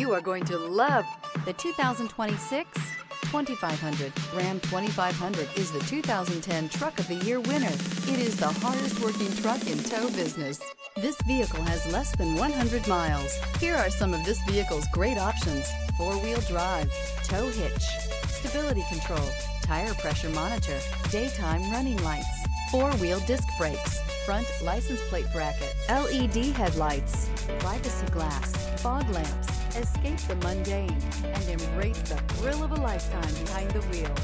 You are going to love the 2026 2500. Ram 2500 is the 2010 Truck of the Year winner. It is the hardest working truck in tow business. This vehicle has less than 100 miles. Here are some of this vehicle's great options: four-wheel drive, tow hitch, stability control, tire pressure monitor, daytime running lights, four-wheel disc brakes, front license plate bracket, LED headlights, privacy glass, fog lamps. Escape the mundane and embrace the thrill of a lifetime behind the wheel.